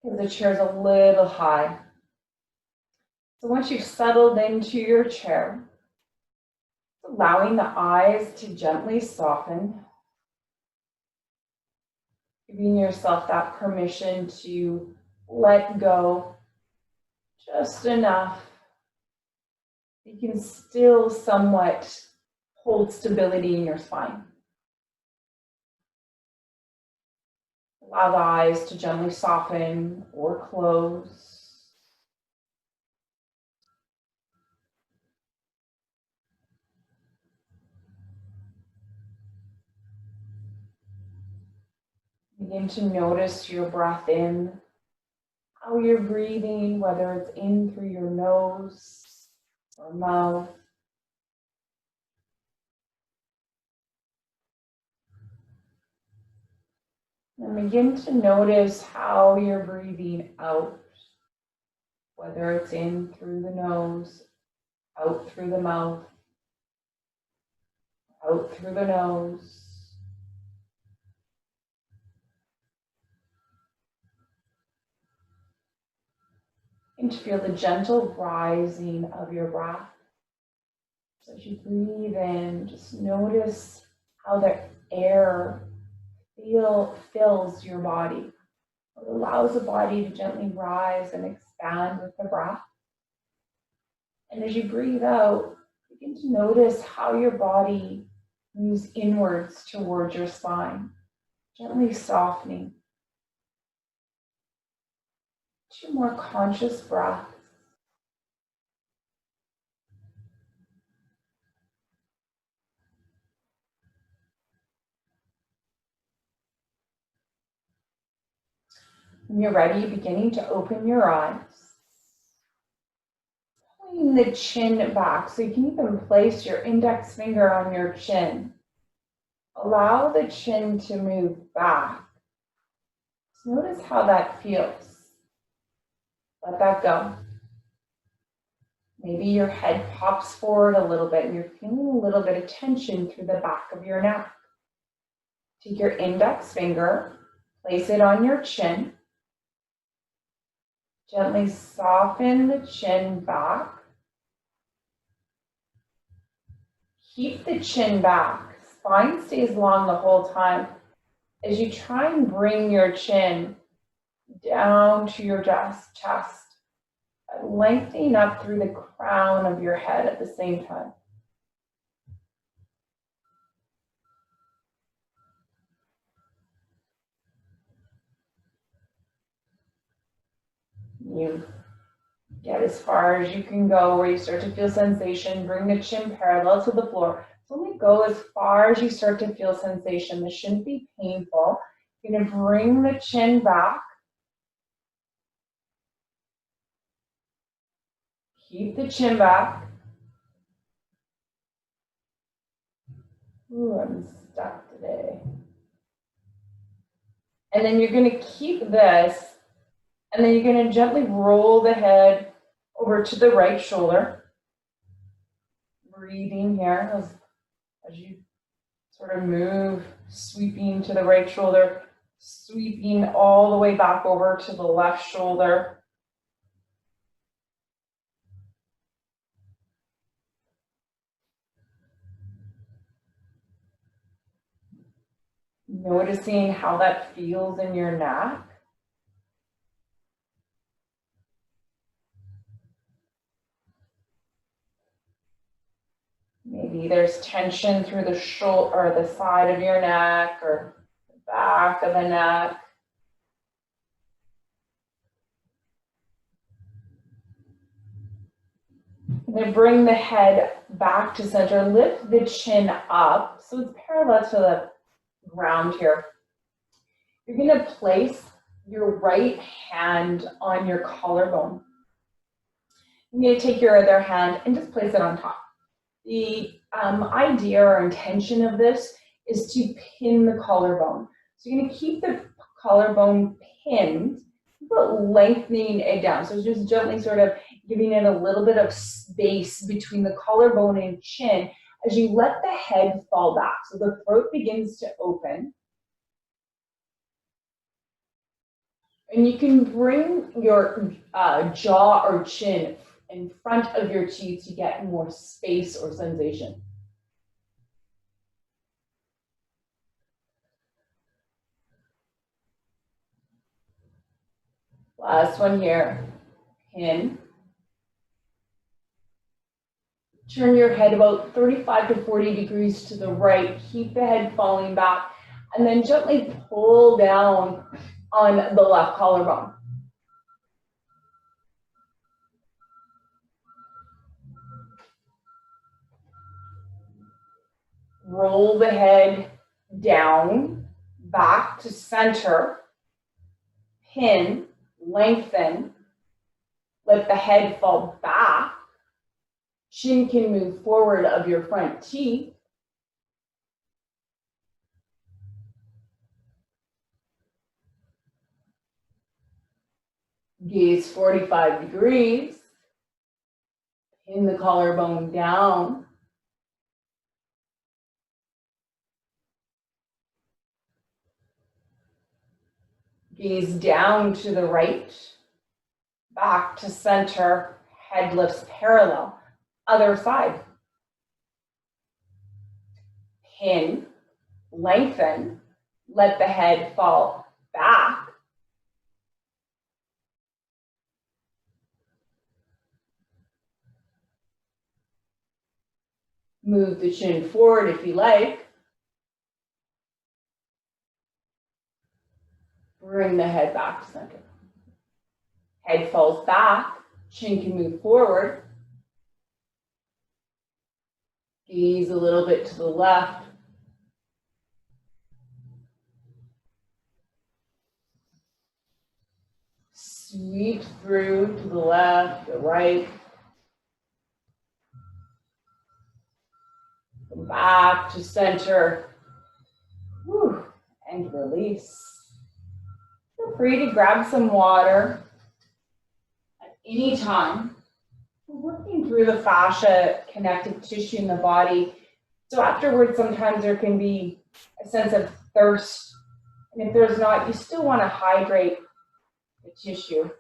because the chair is a little high. So once you've settled into your chair, allowing the eyes to gently soften, giving yourself that permission to let go just enough. You can still somewhat hold stability in your spine. Allow the eyes to gently soften or close. Begin to notice your breath in, how you're breathing, whether it's in through your nose or mouth. And begin to notice how you're breathing out, whether it's in through the nose, out through the mouth, out through the nose. And to feel the gentle rising of your breath. So as you breathe in, just notice how the air fills your body. It allows the body to gently rise and expand with the breath. And as you breathe out, begin to notice how your body moves inwards towards your spine, gently softening. 2 more conscious breaths. When you're ready, beginning to open your eyes. Pulling the chin back, so you can even place your index finger on your chin. Allow the chin to move back. Just notice how that feels. Let that go. Maybe your head pops forward a little bit and you're feeling a little bit of tension through the back of your neck. Take your index finger, place it on your chin. Gently soften the chin back. Keep the chin back. Spine stays long the whole time. As you try and bring your chin down to your chest, lengthening up through the crown of your head at the same time. You get as far as you can go where you start to feel sensation. Bring the chin parallel to the floor. So only go as far as you start to feel sensation. This shouldn't be painful. You're going to bring the chin back. Keep the chin back. Ooh, I'm stuck today. And then you're going to keep this, and then you're going to gently roll the head over to the right shoulder. Breathing here as you sort of move, sweeping to the right shoulder, sweeping all the way back over to the left shoulder. Noticing how that feels in your neck. Maybe there's tension through the shoulder or the side of your neck or the back of the neck. And then bring the head back to center. Lift the chin up so it's parallel to the ground here. You're going to place your right hand on your collarbone. You're going to take your other hand and just place it on top. The idea or intention of this is to pin the collarbone. So you're going to keep the collarbone pinned, but lengthening it down. So just gently sort of giving it a little bit of space between the collarbone and chin as you let the head fall back. So the throat begins to open. And you can bring your jaw or chin in front of your teeth to get more space or sensation. Last one here. In. Turn your head about 35 to 40 degrees to the right. Keep the head falling back. And then gently pull down on the left collarbone. Roll the head down, back to center. Pin, lengthen. Let the head fall back. Chin can move forward of your front teeth. Gaze 45 degrees. Pin the collarbone down. Gaze down to the right. Back to center. Head lifts parallel. Other side. Pin, lengthen. Let the head fall back. Move the chin forward if you like. Bring the head back to center. Head falls back. Chin can move forward. Gaze a little bit to the left. Sweep through to the left, the right. Come back to center. Whew. And release. Feel free to grab some water at any time. We're working through the fascia, connective tissue in the body. So afterwards, sometimes there can be a sense of thirst. And if there's not, you still want to hydrate the tissue.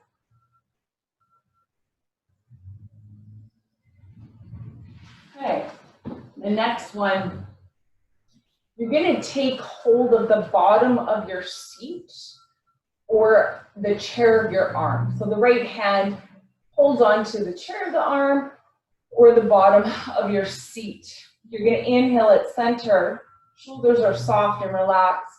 Okay, the next one, you're going to take hold of the bottom of your seat or the chair of your arm. So the right hand holds onto the chair of the arm or the bottom of your seat. You're going to inhale at center, shoulders are soft and relaxed.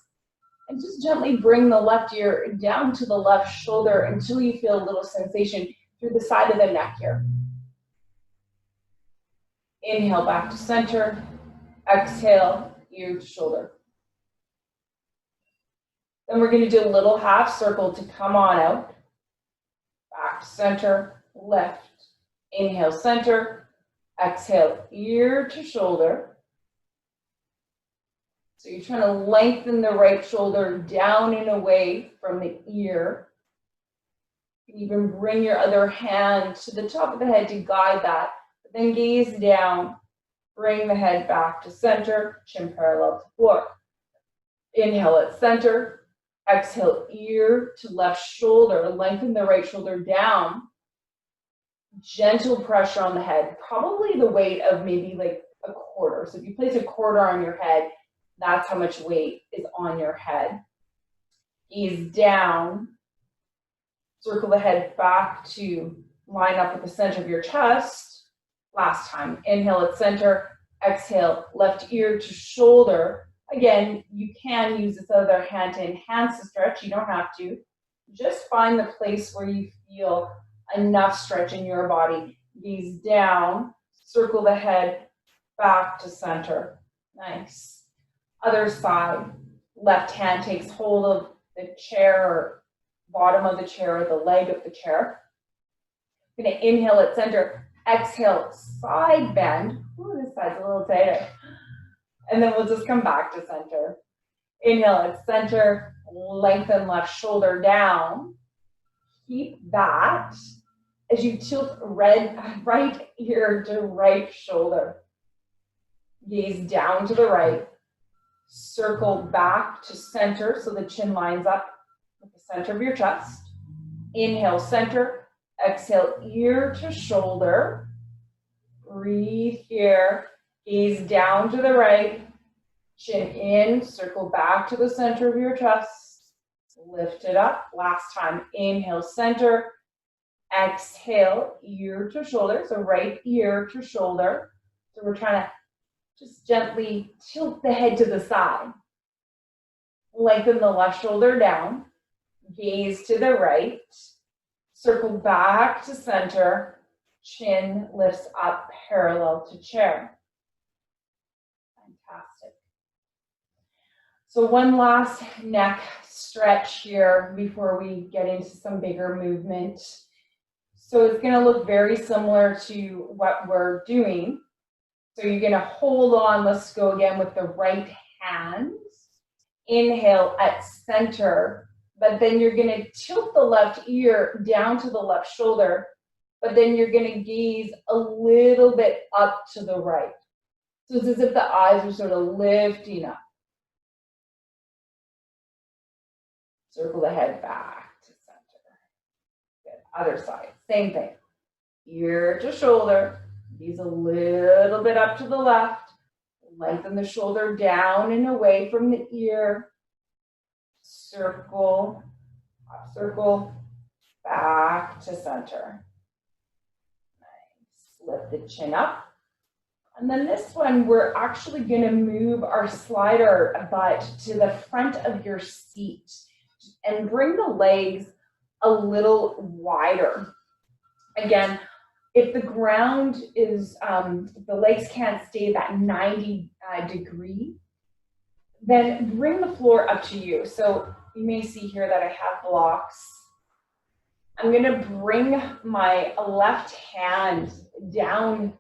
And just gently bring the left ear down to the left shoulder until you feel a little sensation through the side of the neck here. Inhale back to center. Exhale, ear to shoulder. Then we're going to do a little half circle to come on out. Back to center, left. Inhale, center. Exhale, ear to shoulder. So you're trying to lengthen the right shoulder down and away from the ear. You can even bring your other hand to the top of the head to guide that. But then gaze down. Bring the head back to center, chin parallel to floor. Inhale at center. Exhale, ear to left shoulder. Lengthen the right shoulder down. Gentle pressure on the head. Probably the weight of maybe like a quarter. So if you place a quarter on your head, that's how much weight is on your head. Ease down. Circle the head back to line up with the center of your chest. Last time. Inhale at center. Exhale, left ear to shoulder. Again, you can use this other hand to enhance the stretch. You don't have to. Just find the place where you feel enough stretch in your body. Gaze down. Circle the head back to center. Nice. Other side, left hand takes hold of the chair or bottom of the chair or the leg of the chair. I'm going to inhale at center, exhale, side bend. Ooh, this side's a little tighter. And then we'll just come back to center. Inhale at center, lengthen left shoulder down. Keep that as you tilt right ear to right shoulder. Gaze down to the right. Circle back to center so the chin lines up with the center of your chest. Inhale, center. Exhale, ear to shoulder. Breathe here. Gaze down to the right. Chin in, circle back to the center of your chest. Lift it up. Last time. Inhale, center. Exhale, ear to shoulder. So right ear to shoulder. So we're trying to just gently tilt the head to the side. Lengthen the left shoulder down. Gaze to the right. Circle back to center. Chin lifts up parallel to chair. Fantastic. So one last neck stretch here before we get into some bigger movement. So it's going to look very similar to what we're doing. So you're going to hold on. Let's go again with the right hand. Inhale at center, but then you're going to tilt the left ear down to the left shoulder, but then you're going to gaze a little bit up to the right. So it's as if the eyes are sort of lifting up. Circle the head back to center. Good. Other side, same thing. Ear to shoulder, gaze a little bit up to the left. Lengthen the shoulder down and away from the ear. Circle, up circle, back to center. Nice. Lift the chin up. And then this one, we're actually going to move our slider butt to the front of your seat and bring the legs a little wider. Again, if the ground is, if the legs can't stay that 90 degree, then bring the floor up to you. So you may see here that I have blocks. I'm gonna bring my left hand down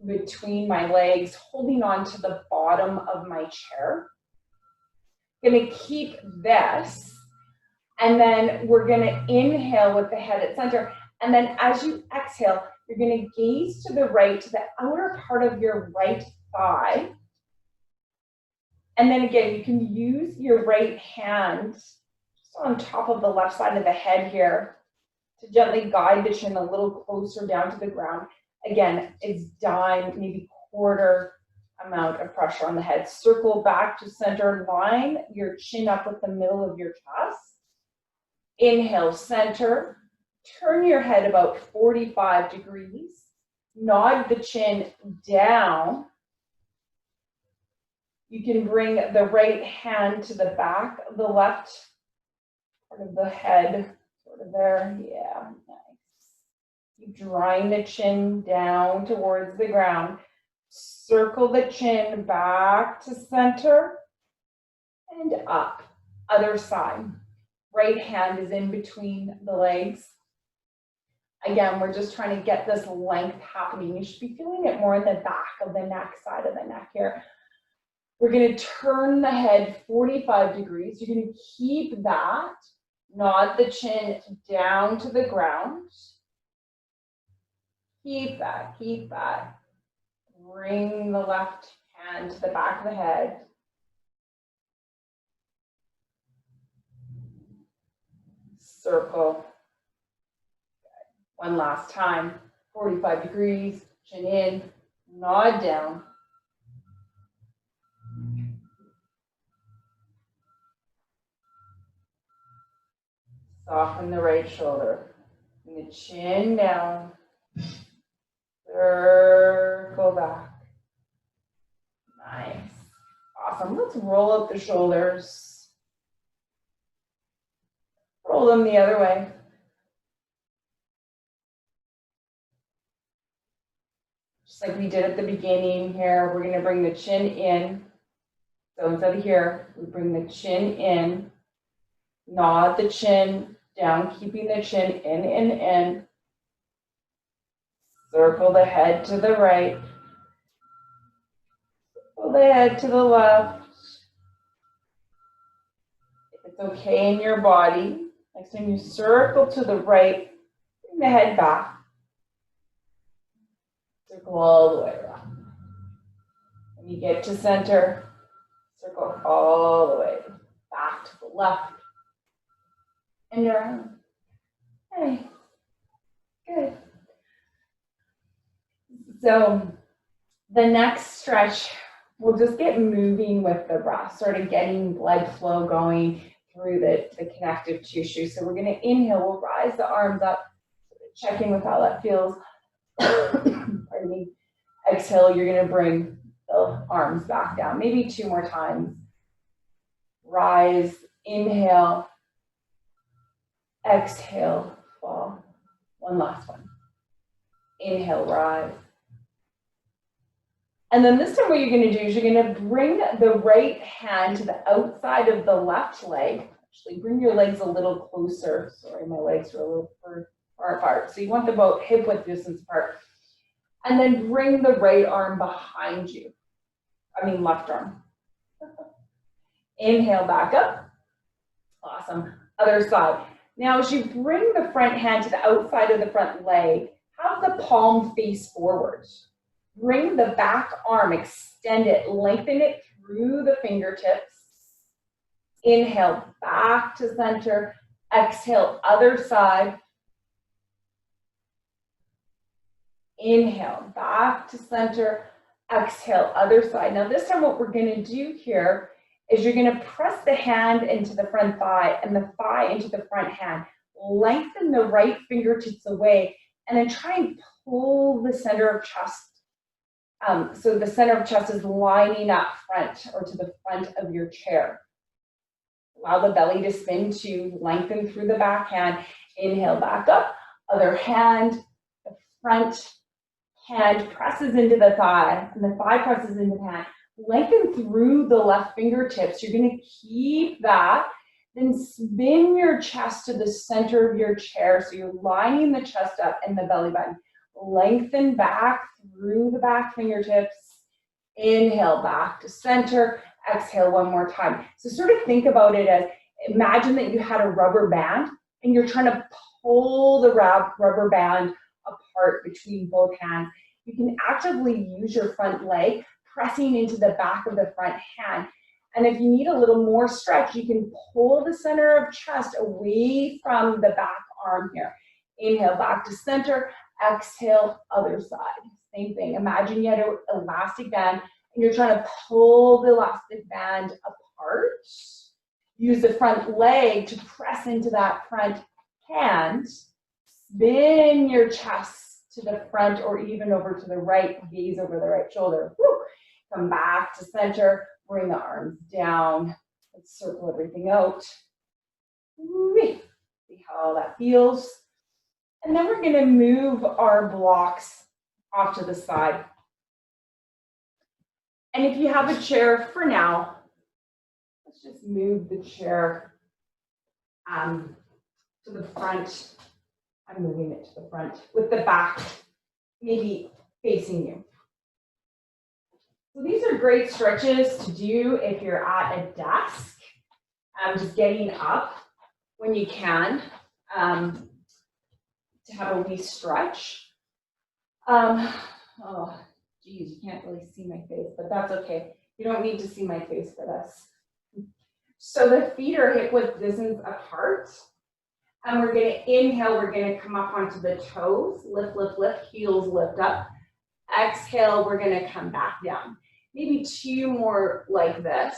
between my legs, holding on to the bottom of my chair. Gonna keep this, and then we're gonna inhale with the head at center. And then as you exhale, you're going to gaze to the right, to the outer part of your right thigh. And then again, you can use your right hand just on top of the left side of the head here to gently guide the chin a little closer down to the ground. Again, it's dime, maybe quarter amount of pressure on the head. Circle back to center, line your chin up with the middle of your chest. Inhale, center. Turn your head about 45 degrees. Nod the chin down. You can bring the right hand to the back of the left part of the head, sort of there. Yeah, nice. Keep drawing the chin down towards the ground. Circle the chin back to center and up. Other side. Right hand is in between the legs. Again, we're just trying to get this length happening. You should be feeling it more in the back of the neck, side of the neck here. We're going to turn the head 45 degrees. You're going to keep that. Nod the chin down to the ground. Keep that, keep that. Bring the left hand to the back of the head. Circle. One last time, 45 degrees, chin in, nod down. Soften the right shoulder. Bring the chin down. Circle back. Nice. Awesome. Let's roll up the shoulders. Roll them the other way. Just like we did at the beginning here, we're going to bring the chin in. So instead of here, we bring the chin in, nod the chin down, keeping the chin in. Circle the head to the right. Circle the head to the left. If it's okay in your body, next time you circle to the right, bring the head back. Circle all the way around. When you get to center, circle all the way back to the left and around. Okay, good. So the next stretch, we'll just get moving with the breath, sort of getting blood flow going through the connective tissue. So we're going to inhale, we'll rise the arms up, check in with how that feels. Pardon me. Exhale, you're going to bring the arms back down, maybe 2 more times. Rise, inhale, exhale, fall. One last one. Inhale, rise. And then this time what you're going to do is you're going to bring the right hand to the outside of the left leg. Actually, bring your legs a little closer. Sorry, my legs are a little far apart. So you want them about hip width distance apart. And then bring the right arm behind you. Left arm. Inhale, back up. Awesome. Other side. Now, as you bring the front hand to the outside of the front leg, have the palm face forward. Bring the back arm, extend it, lengthen it through the fingertips. Inhale, back to center. Exhale, other side. Inhale, back to center. Exhale, other side. Now this time what we're going to do here is you're going to press the hand into the front thigh and the thigh into the front hand. Lengthen the right fingertips away and then try and pull the center of chest. So the center of chest is lining up front or to the front of your chair. Allow the belly to spin to lengthen through the back hand. Inhale, back up. Other hand, the front hand presses into the thigh, and the thigh presses into the hand. Lengthen through the left fingertips. You're going to keep that. Then spin your chest to the center of your chair. So you're lining the chest up and the belly button. Lengthen back through the back fingertips. Inhale, back to center. Exhale one more time. So sort of think about it as, imagine that you had a rubber band and you're trying to pull the rubber band apart between both hands. You can actively use your front leg, pressing into the back of the front hand. And if you need a little more stretch, you can pull the center of chest away from the back arm here. Inhale, back to center. Exhale, other side. Same thing. Imagine you had an elastic band and you're trying to pull the elastic band apart. Use the front leg to press into that front hand. Spin your chest to the front or even over to the right. Gaze over the right shoulder. Woo. Come back to center. Bring the arms down. Let's circle everything out. Woo. See how that feels. And then we're going to move our blocks off to the side. And if you have a chair for now, let's just move the chair to the front. I'm moving it to the front with the back maybe facing you. So these are great stretches to do if you're at a desk, just getting up when you can to have a wee stretch. Oh, geez, you can't really see my face, but that's okay. You don't need to see my face for this. So the feet are hip width distance apart. And we're going to inhale, we're going to come up onto the toes, lift, lift, lift, heels lift up. Exhale, we're going to come back down. Maybe 2 more like this.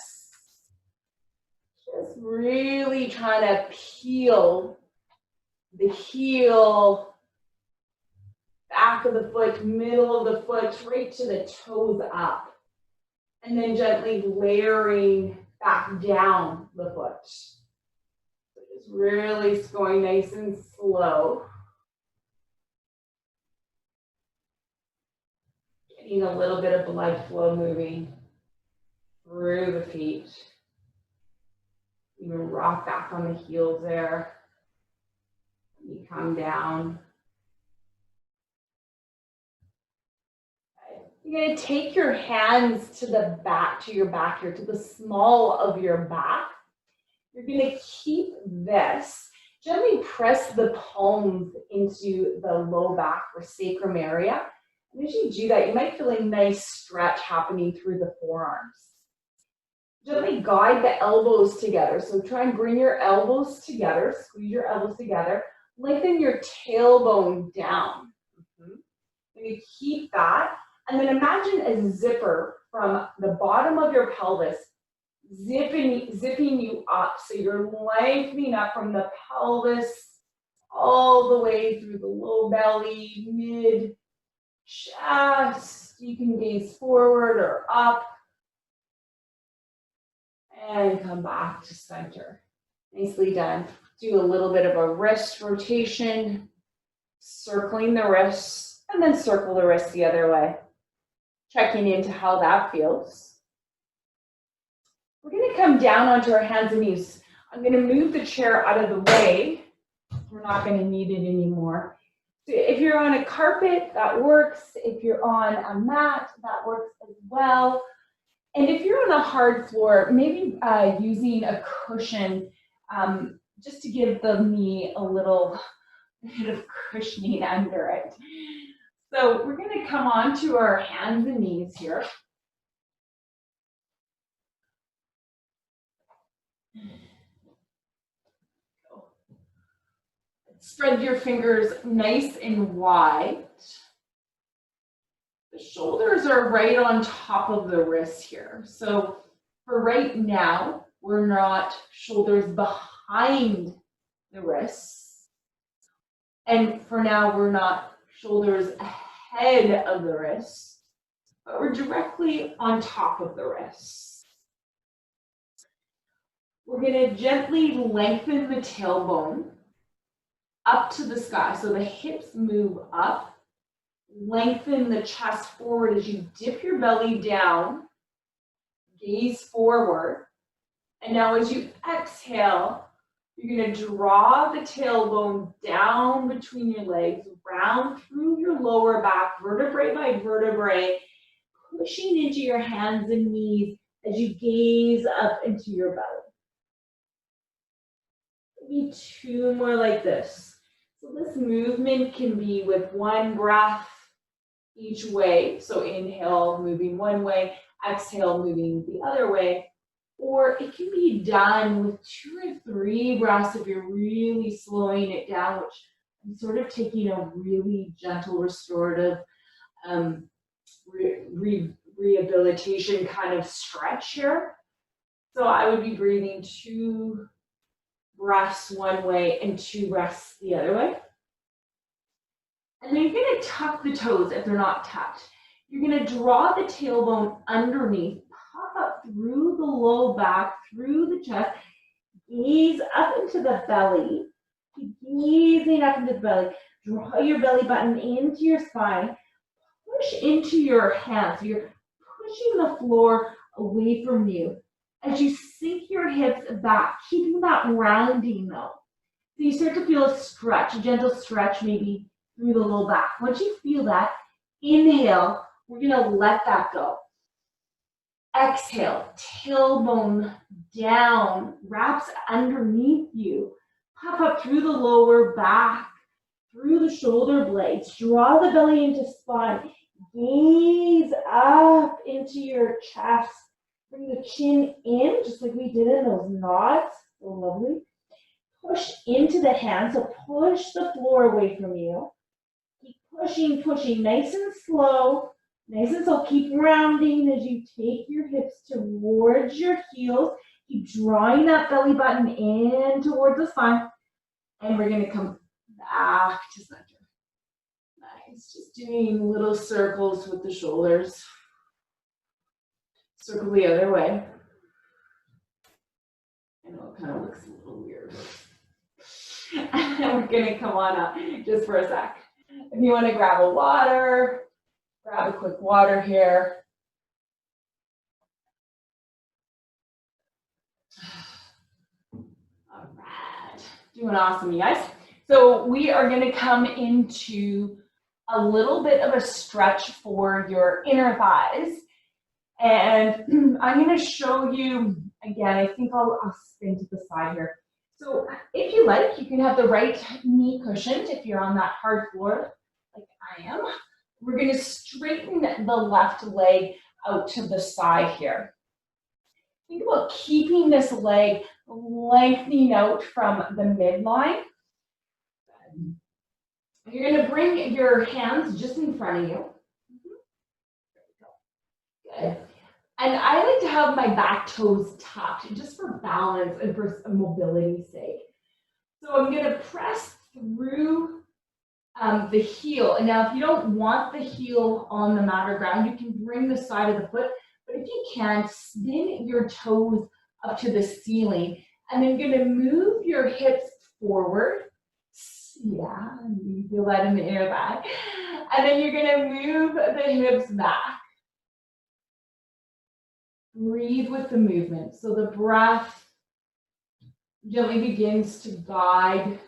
Just really trying to peel the heel, back of the foot, middle of the foot, right to the toes up. And then gently layering back down the foot. Just really going nice and slow. Getting a little bit of blood flow moving through the feet. Even rock back on the heels there. You come down. You're going to take your hands to the back, to your back here, to the small of your back. You're going to keep this. Gently press the palms into the low back or sacrum area. And as you do that, you might feel a nice stretch happening through the forearms. Gently guide the elbows together. So try and bring your elbows together, squeeze your elbows together. Lengthen your tailbone down. And you keep that, and then imagine a zipper from the bottom of your pelvis zipping you up. So you're lengthening up from the pelvis all the way through the low belly, mid chest. You can gaze forward or up and come back to center. Nicely done. Do a little bit of a wrist rotation, circling the wrists, and then circle the wrist the other way. Checking into how that feels. We're going to come down onto our hands and knees. I'm going to move the chair out of the way. We're not going to need it anymore. So if you're on a carpet, that works. If you're on a mat, that works as well. And if you're on a hard floor, maybe using a cushion just to give the knee a little bit of cushioning under it. So we're going to come onto our hands and knees here. Spread your fingers nice and wide. The shoulders are right on top of the wrists here. So for right now, we're not shoulders behind the wrists. And for now, we're not shoulders ahead of the wrists, but we're directly on top of the wrists. We're going to gently lengthen the tailbone up to the sky. So the hips move up. Lengthen the chest forward as you dip your belly down. Gaze forward. And now as you exhale, you're going to draw the tailbone down between your legs, round through your lower back, vertebrae by vertebrae, pushing into your hands and knees as you gaze up into your belly. Maybe two more like this. So this movement can be with one breath each way. So inhale, moving one way, exhale, moving the other way. Or it can be done with 2 or 3 breaths if you're really slowing it down, which I'm sort of taking a really gentle restorative rehabilitation kind of stretch here. So I would be breathing 2 breaths one way and 2 breaths the other way. And then you're going to tuck the toes if they're not tucked. You're going to draw the tailbone underneath, pop up through the low back, through the chest, gaze up into the belly. Keep gazing up into the belly. Draw your belly button into your spine. Push into your hands. So you're pushing the floor away from you. As you sink your hips back, keeping that rounding though. So you start to feel a stretch, a gentle stretch maybe through the low back. Once you feel that, inhale, we're gonna let that go. Exhale, tailbone down, wraps underneath you. Pop up through the lower back, through the shoulder blades. Draw the belly into spine. Gaze up into your chest. Bring the chin in, just like we did in those knots. So lovely. Push into the hands, so push the floor away from you. Keep pushing, pushing, nice and slow. Nice and slow. Keep rounding as you take your hips towards your heels. Keep drawing that belly button in towards the spine. And we're going to come back to center. Nice. Just doing little circles with the shoulders. Circle the other way. I know it kind of looks a little weird. And we're going to come on up just for a sec. If you want to grab a water, grab a quick water here. All right. Doing awesome, you guys. So we are going to come into a little bit of a stretch for your inner thighs. And I'm going to show you, again, I think I'll spin to the side here. So if you like, you can have the right knee cushioned if you're on that hard floor like I am. We're going to straighten the left leg out to the side here. Think about keeping this leg lengthening out from the midline. You're going to bring your hands just in front of you. Good. And I like to have my back toes tucked just for balance and for mobility's sake. So I'm going to press through the heel. And now if you don't want the heel on the mat or ground, you can bring the side of the foot. But if you can, spin your toes up to the ceiling. And then you're going to move your hips forward. Yeah, you feel that in the inner thigh. And then you're going to move the hips back. Breathe with the movement. So the breath gently begins to guide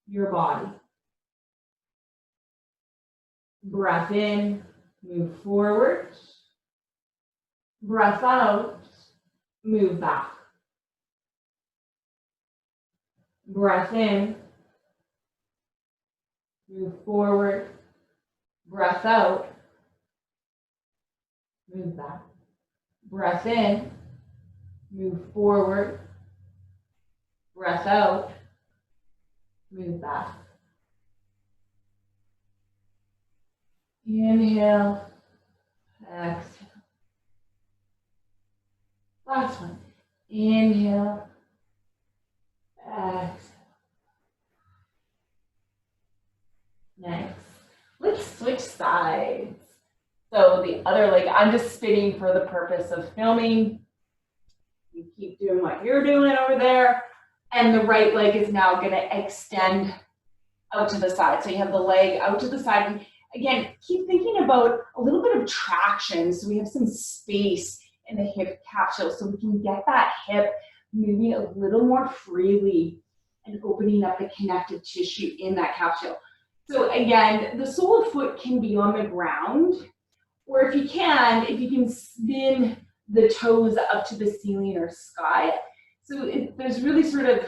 your body. Breath in, move forward. Breath out, move back. Breath in, move forward. Breath out, move back. Breath in, move forward. Breath out, move back. Inhale, exhale. Last one. Inhale, exhale. Nice. Let's switch sides. So the other leg, I'm just spinning for the purpose of filming. You keep doing what you're doing over there. And the right leg is now going to extend out to the side. So you have the leg out to the side. And again, keep thinking about a little bit of traction. So we have some space in the hip capsule so we can get that hip moving a little more freely and opening up the connective tissue in that capsule. So again, the sole of foot can be on the ground, or if you can spin the toes up to the ceiling or sky. So there's really sort of,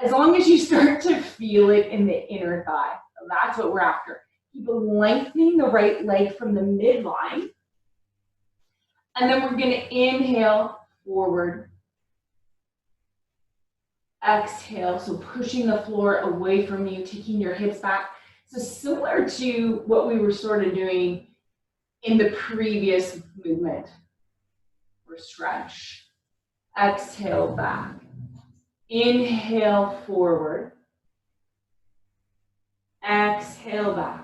as long as you start to feel it in the inner thigh, that's what we're after. Keep lengthening the right leg from the midline. And then we're going to inhale forward. Exhale, so pushing the floor away from you, taking your hips back. So similar to what we were sort of doing in the previous movement or stretch. Exhale back. Inhale forward. Exhale back.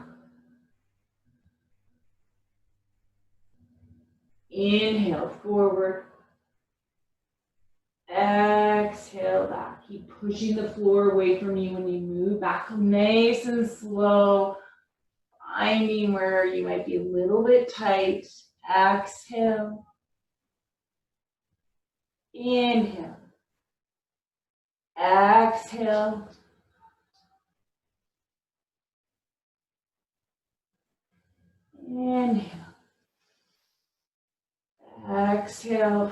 Inhale forward. Exhale back. Keep pushing the floor away from you when you move back nice and slow. Finding where you might be a little bit tight. Exhale. Inhale. Exhale. Inhale. Exhale.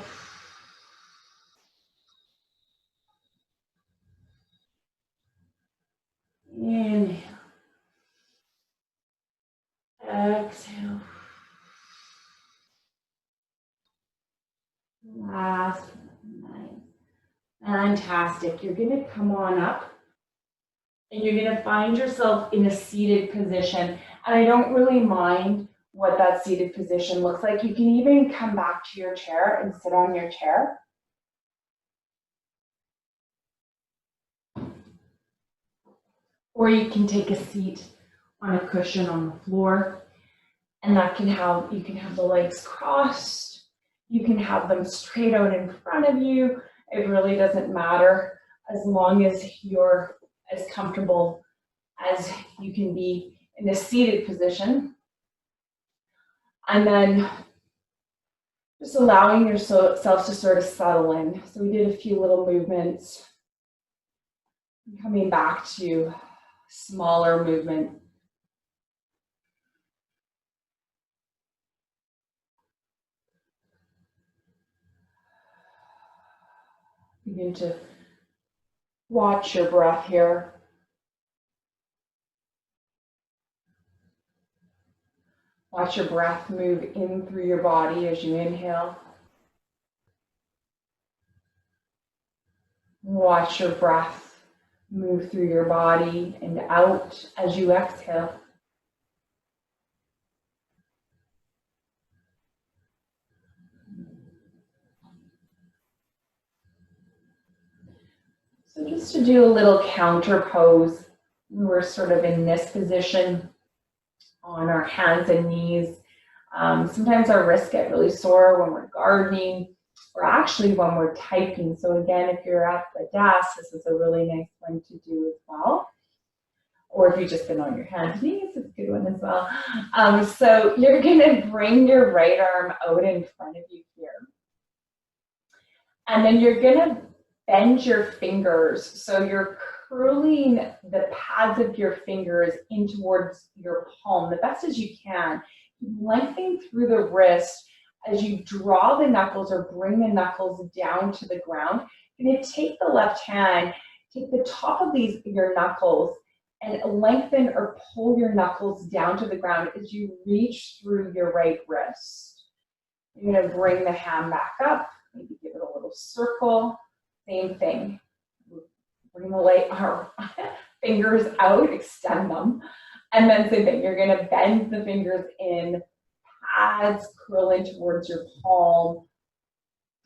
Inhale. Exhale. Last one. Nice. Fantastic. You're going to come on up and you're going to find yourself in a seated position. And I don't really mind what that seated position looks like. You can even come back to your chair and sit on your chair. Or you can take a seat on a cushion on the floor. And that can have, you can have the legs crossed. You can have them straight out in front of you. It really doesn't matter as long as you're as comfortable as you can be in a seated position. And then just allowing yourself to sort of settle in. So we did a few little movements. Coming back to smaller movement. Begin to watch your breath here. Watch your breath move in through your body as you inhale. Watch your breath Move through your body and out as you exhale. So just to do a little counter pose, we're sort of in this position on our hands and knees. Sometimes our wrists get really sore when we're gardening or actually when we're typing. So again, if you're at the desk, this is a really nice one to do as well. Or if you've just been on your hands and knees, it's a good one as well. So you're gonna bring your right arm out in front of you here. And then you're gonna bend your fingers. So you're curling the pads of your fingers in towards your palm the best as you can. Lengthening through the wrist as you draw the knuckles or bring the knuckles down to the ground. You're gonna take the left hand, take the top of your knuckles and lengthen or pull your knuckles down to the ground as you reach through your right wrist. You're gonna bring the hand back up, maybe give it a little circle. Same thing. Bring our fingers out, extend them. And then same thing, you're gonna bend the fingers in, pads curling towards your palm.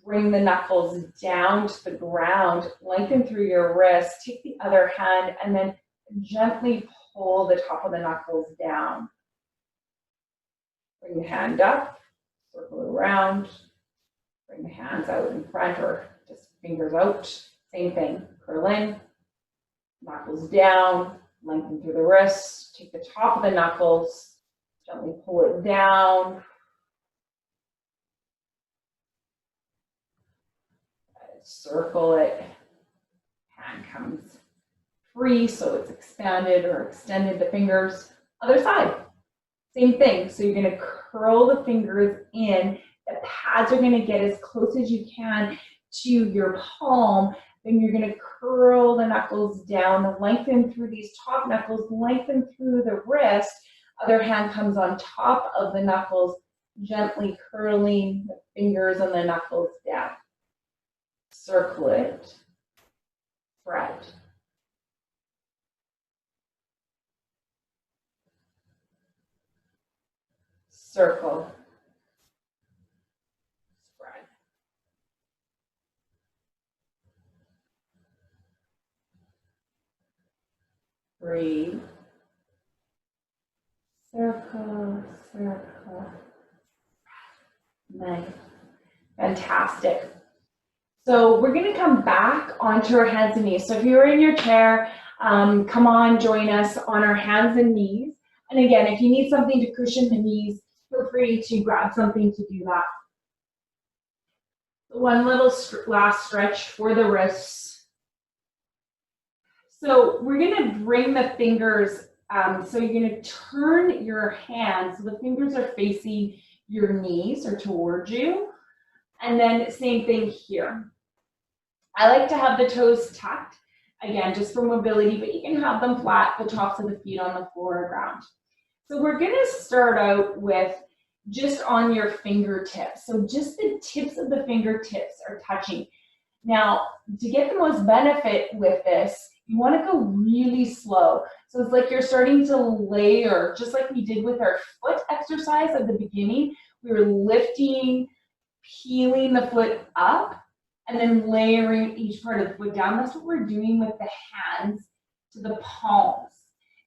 Bring the knuckles down to the ground, lengthen through your wrist, take the other hand, and then gently pull the top of the knuckles down. Bring the hand up, circle it around, bring the hands out in front or just fingers out. Same thing, curl in, knuckles down, lengthen through the wrist, take the top of the knuckles, gently pull it down. Circle it, hand comes free, so it's expanded or extended the fingers. Other side, same thing. So you're gonna curl the fingers in, the pads are gonna get as close as you can to your palm, then you're gonna curl the knuckles down, lengthen through these top knuckles, lengthen through the wrist, other hand comes on top of the knuckles, gently curling the fingers and the knuckles down. Circle it, spread. Circle, spread. Breathe. Circle, circle. Nice. Fantastic. So we're going to come back onto our hands and knees. So if you're in your chair, come on, join us on our hands and knees. And again, if you need something to cushion the knees, feel free to grab something to do that. One little last stretch for the wrists. So we're going to bring the fingers, so you're going to turn your hands, so the fingers are facing your knees or towards you. And then same thing here. I like to have the toes tucked, again, just for mobility, but you can have them flat, the tops of the feet on the floor or ground. So we're gonna start out with just on your fingertips. So just the tips of the fingertips are touching. Now, to get the most benefit with this, you wanna go really slow. So it's like you're starting to layer, just like we did with our foot exercise at the beginning. We were lifting, peeling the foot up, and then layering each part of the foot down. That's what we're doing with the hands to the palms.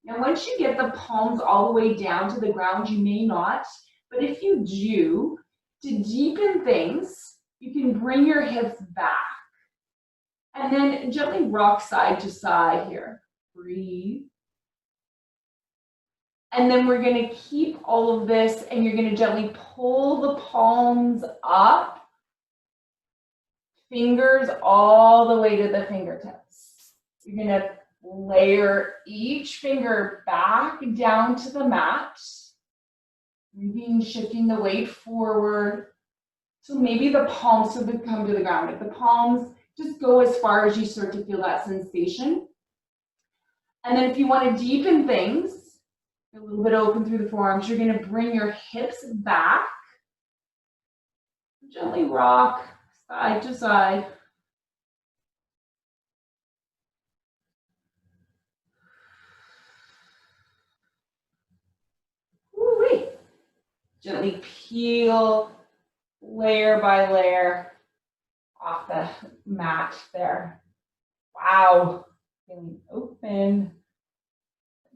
Now, once you get the palms all the way down to the ground, you may not, but if you do, to deepen things, you can bring your hips back. And then gently rock side to side here. Breathe. And then we're going to keep all of this, and you're going to gently pull the palms up, fingers all the way to the fingertips. You're going to layer each finger back down to the mat, moving, shifting the weight forward. So maybe the palms should come to the ground. If the palms just go as far as you start to feel that sensation. And then if you want to deepen things, a little bit open through the forearms, you're going to bring your hips back. Gently rock side to side. Gently peel layer by layer off the mat there. Wow, feeling open.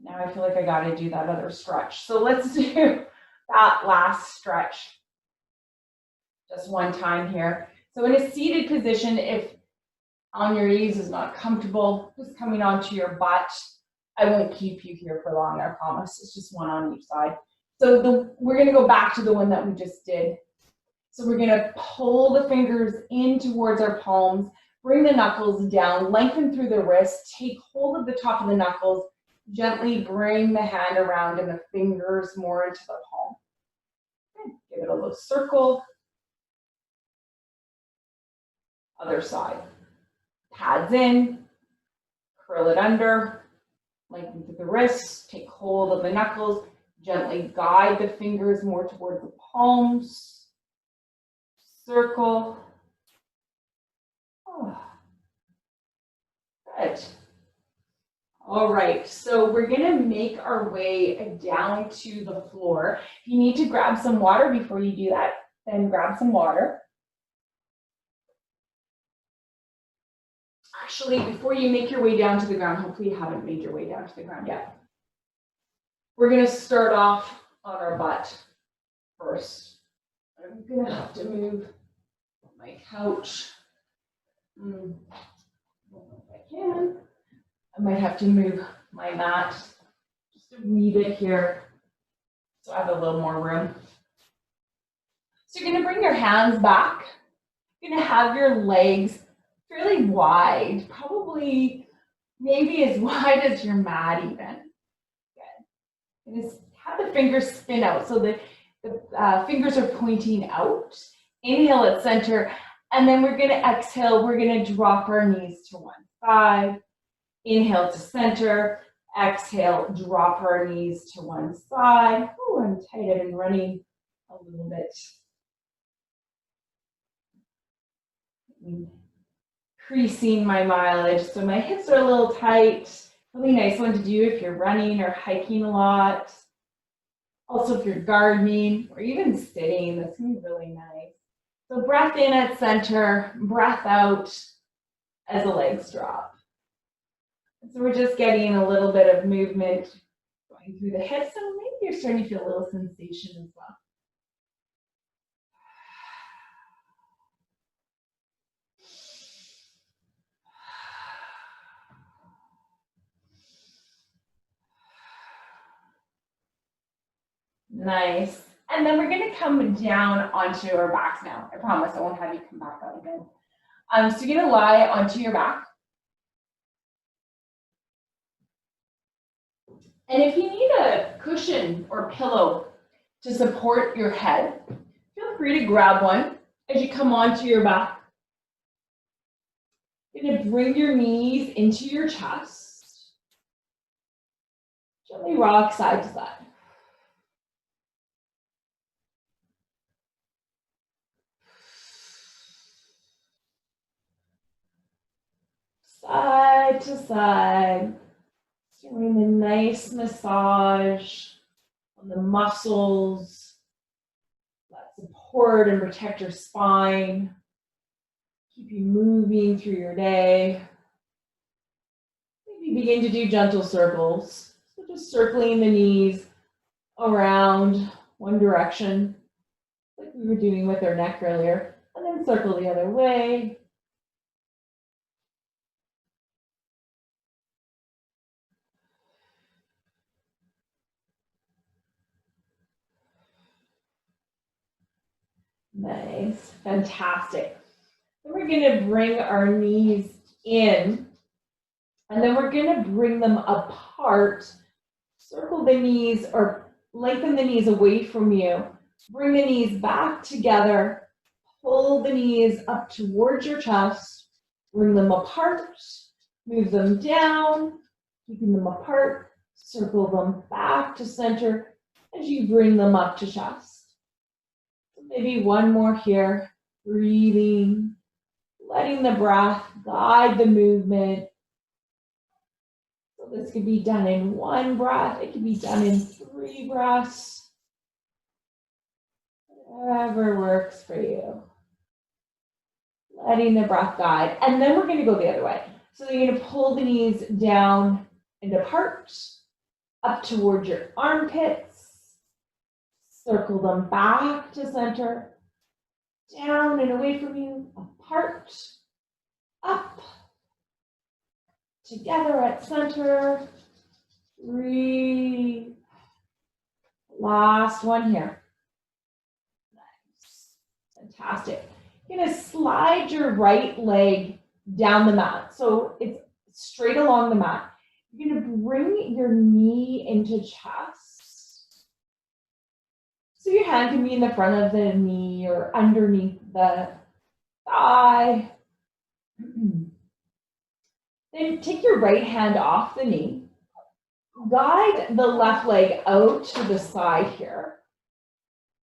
Now I feel like I got to do that other stretch. So let's do that last stretch just one time here. So in a seated position, if on your knees is not comfortable, just coming onto your butt. I won't keep you here for long, I promise. It's just one on each side. So we're going to go back to the one that we just did. So we're going to pull the fingers in towards our palms, bring the knuckles down, lengthen through the wrist, take hold of the top of the knuckles, gently bring the hand around and the fingers more into the palm. Okay. Give it a little circle. Other side. Pads in, curl it under, lengthen through the wrists, take hold of the knuckles, gently guide the fingers more towards the palms, circle. Oh, good. All right, so we're gonna make our way down to the floor. If you need to grab some water before you do that, then grab some water. Actually, before you make your way down to the ground, hopefully you haven't made your way down to the ground yet. We're gonna start off on our butt first. I'm gonna have to move my couch. I don't know if I can. I might have to move my mat just a wee bit here so I have a little more room. So you're gonna bring your hands back. You're gonna have your legs fairly wide, probably maybe as wide as your mat even. Good. And just have the fingers spin out so the fingers are pointing out. Inhale at center, and then we're gonna exhale, we're gonna drop our knees to one side. Inhale to center, exhale, drop our knees to one side. Oh, I'm tight, I've been running a little bit. Increasing my mileage, so my hips are a little tight. Really nice one to do if you're running or hiking a lot. Also if you're gardening or even sitting, this can be really nice. So breath in at center, breath out as the legs drop. So we're just getting a little bit of movement going through the hips, and maybe you're starting to feel a little sensation as well. Nice. And then we're going to come down onto our backs now. I promise I won't have you come back out again. So you're going to lie onto your back. And if you need a cushion or pillow to support your head, feel free to grab one as you come onto your back. You're going to bring your knees into your chest. Gently rock side to side. Side to side. Doing a nice massage on the muscles that support and protect your spine. Keep you moving through your day. Maybe begin to do gentle circles. So just circling the knees around one direction, like we were doing with our neck earlier, and then circle the other way. Nice, fantastic. Then we're going to bring our knees in, and then we're going to bring them apart. Circle the knees or lengthen the knees away from you. Bring the knees back together. Pull the knees up towards your chest. Bring them apart. Move them down, keeping them apart. Circle them back to center as you bring them up to chest. Maybe one more here, breathing, letting the breath guide the movement. So this could be done in one breath, it could be done in 3 breaths. Whatever works for you. Letting the breath guide. And then we're going to go the other way. So you're going to pull the knees down and apart, up towards your armpits. Circle them back to center, down and away from you, apart, up, together at center. Breathe. Last one here. Nice. Fantastic. You're going to slide your right leg down the mat. So it's straight along the mat. You're going to bring your knee into chest. So your hand can be in the front of the knee or underneath the thigh. Then take your right hand off the knee. Guide the left leg out to the side here.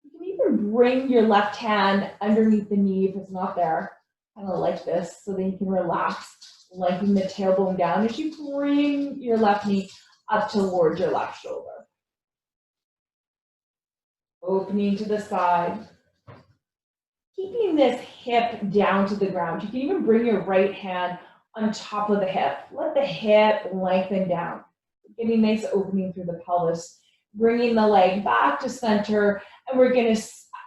You can even bring your left hand underneath the knee if it's not there, kind of like this, so that you can relax, lengthen the tailbone down as you bring your left knee up towards your left shoulder. Opening to the side. Keeping this hip down to the ground. You can even bring your right hand on top of the hip. Let the hip lengthen down. Getting nice opening through the pelvis. Bringing the leg back to center, and we're going to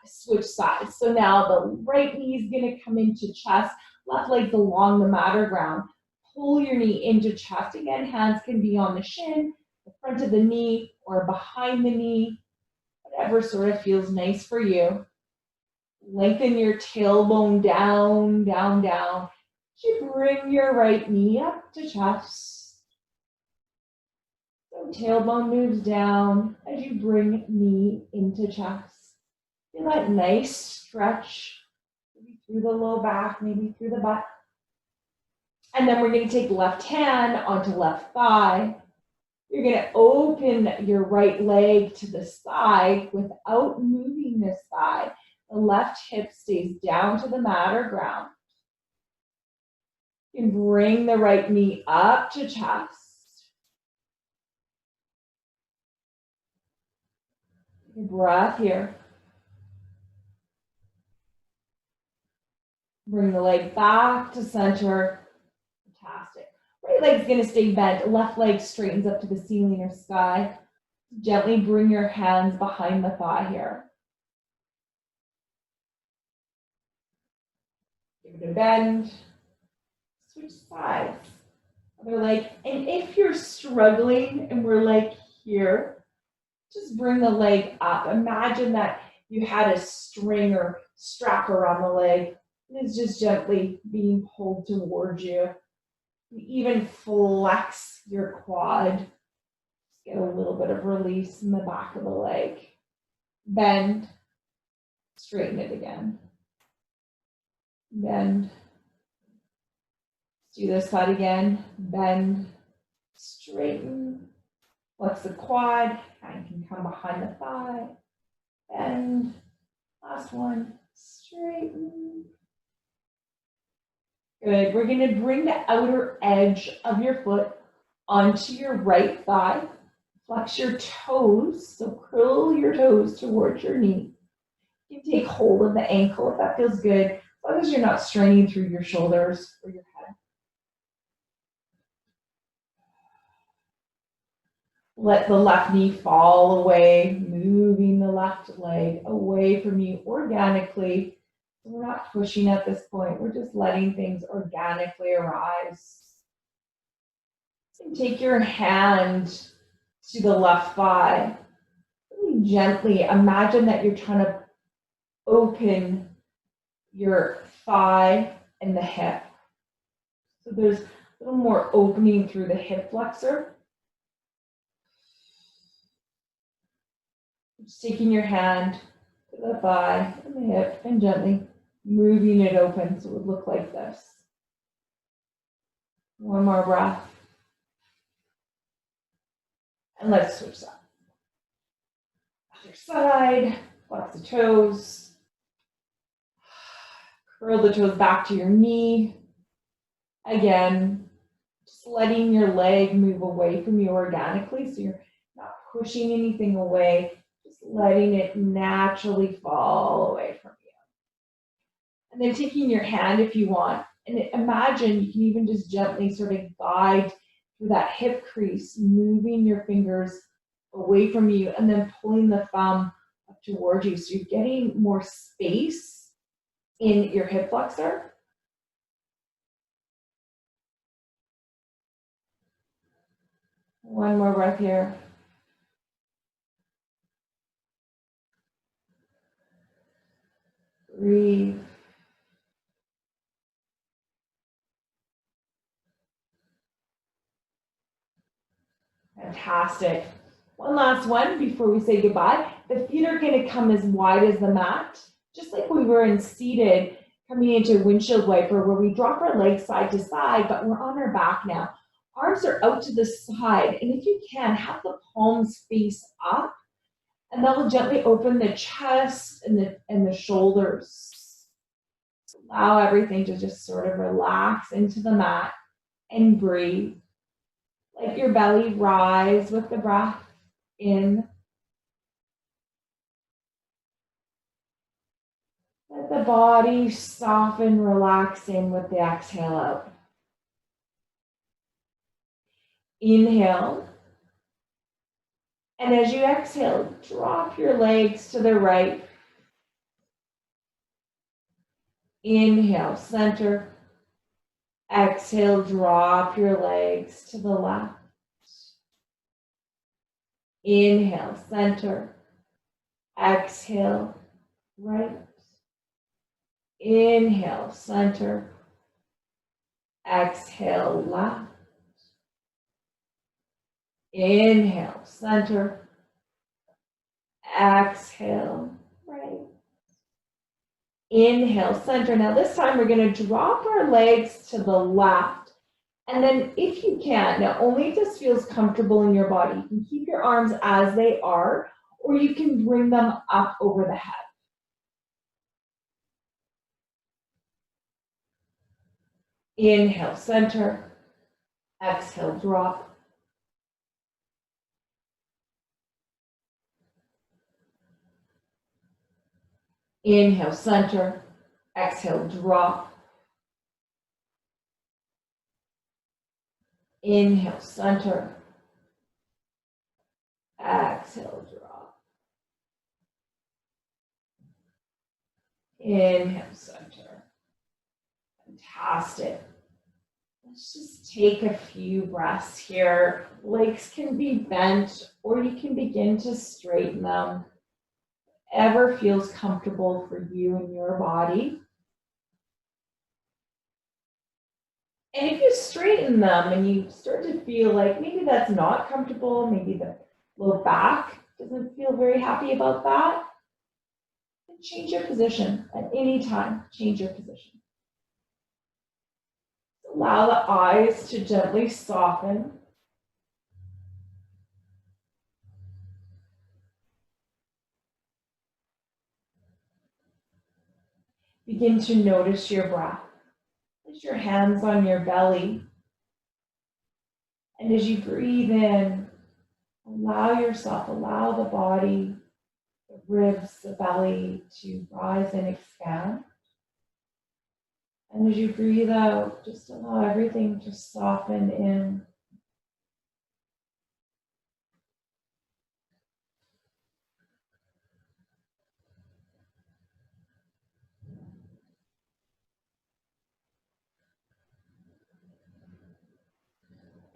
switch sides. So now the right knee is going to come into chest, left leg's along the mat or ground. Pull your knee into chest. Again, hands can be on the shin, the front of the knee, or behind the knee, whatever sort of feels nice for you. Lengthen your tailbone down, down, down. You bring your right knee up to chest. So tailbone moves down as you bring knee into chest. Feel that nice stretch, maybe through the low back, maybe through the butt. And then we're going to take left hand onto left thigh. You're going to open your right leg to the side without moving this thigh. The left hip stays down to the mat or ground. You can bring the right knee up to chest. Take a breath here. Bring the leg back to center. Fantastic. Right leg's going to stay bent. Left leg straightens up to the ceiling or sky. Gently bring your hands behind the thigh here. Give it a bend. Switch sides. Other leg. And if you're struggling and we're like here, just bring the leg up. Imagine that you had a string or strap around the leg. And it's just gently being pulled towards you. You even flex your quad. Just get a little bit of release in the back of the leg. Bend. Straighten it again. Bend. Do this side again. Bend. Straighten. Flex the quad. Hand can come behind the thigh. Bend. Last one. Straighten. Good. We're going to bring the outer edge of your foot onto your right thigh. Flex your toes. So curl your toes towards your knee. You can take hold of the ankle if that feels good, as long as you're not straining through your shoulders or your head. Let the left knee fall away, moving the left leg away from you organically. We're not pushing at this point. We're just letting things organically arise. And take your hand to the left thigh. Really gently imagine that you're trying to open your thigh and the hip. So there's a little more opening through the hip flexor. Just taking your hand to the thigh and the hip and gently moving it open so it would look like this. One more breath. And let's switch sides. Other side, flex the toes. Curl the toes back to your knee. Again, just letting your leg move away from you organically so you're not pushing anything away. Just letting it naturally fall away from you. And then taking your hand if you want, and imagine you can even just gently sort of guide through that hip crease, moving your fingers away from you and then pulling the thumb up towards you. So you're getting more space in your hip flexor. One more breath here. Breathe. Fantastic. One last one before we say goodbye. The feet are going to come as wide as the mat, just like we were in seated, coming into windshield wiper, where we drop our legs side to side, but we're on our back now. Arms are out to the side, and if you can, have the palms face up, and that will gently open the chest and the shoulders. Allow everything to just sort of relax into the mat and breathe. Let your belly rise with the breath in. Let the body soften, relax in with the exhale out. Inhale. And as you exhale, drop your legs to the right. Inhale, center. Exhale, drop your legs to the left. Inhale, center. Exhale, right. Inhale, center. Exhale, left. Inhale, center. Exhale, right. Inhale, center. Now this time we're going to drop our legs to the left. And then if you can, now only if this feels comfortable in your body, you can keep your arms as they are, or you can bring them up over the head. Inhale, center. Exhale, drop. Inhale, center. Exhale, drop. Inhale, center. Exhale, drop. Inhale, center. Fantastic. Let's just take a few breaths here. Legs can be bent, or you can begin to straighten them. Whatever feels comfortable for you and your body. And if you straighten them and you start to feel like maybe that's not comfortable, maybe the low back doesn't feel very happy about that, then change your position at any time. Change your position. Allow the eyes to gently soften. Begin to notice your breath. Place your hands on your belly. And as you breathe in, allow the body, the ribs, the belly to rise and expand. And as you breathe out, just allow everything to soften in.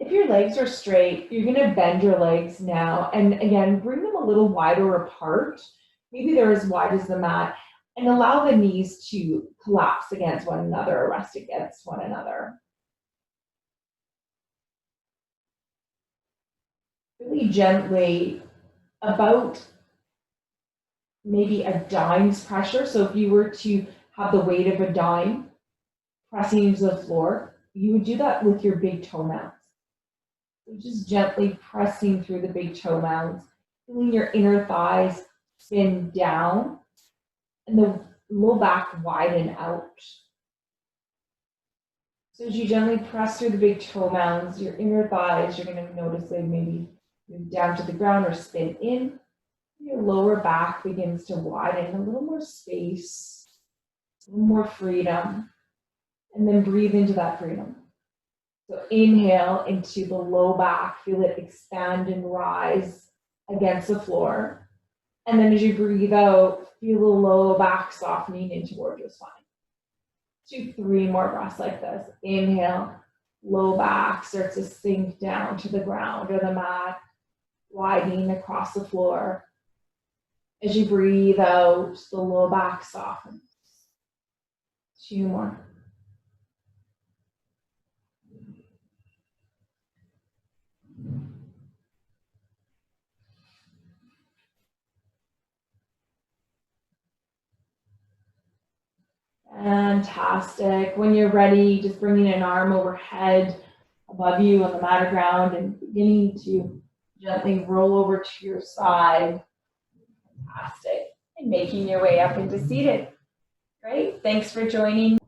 If your legs are straight, you're going to bend your legs now. And again, bring them a little wider apart. Maybe they're as wide as the mat. And allow the knees to collapse against one another or rest against one another. Really gently, about maybe a dime's pressure. So if you were to have the weight of a dime pressing into the floor, you would do that with your big toe mounds. So just gently pressing through the big toe mounds, feeling your inner thighs spin down and the low back widen out. So as you gently press through the big toe mounds, your inner thighs, you're going to notice they maybe move down to the ground or spin in. Your lower back begins to widen, a little more space, a little more freedom, and then breathe into that freedom. So inhale into the low back, feel it expand and rise against the floor. And then as you breathe out, feel the low back softening in towards your spine. 2, 3 more breaths like this. Inhale, low back starts to sink down to the ground or the mat, widening across the floor. As you breathe out, the low back softens. 2 more. Fantastic. When you're ready, just bringing an arm overhead above you on the mat or ground and beginning to gently roll over to your side. Fantastic. And making your way up into seated. Great. Thanks for joining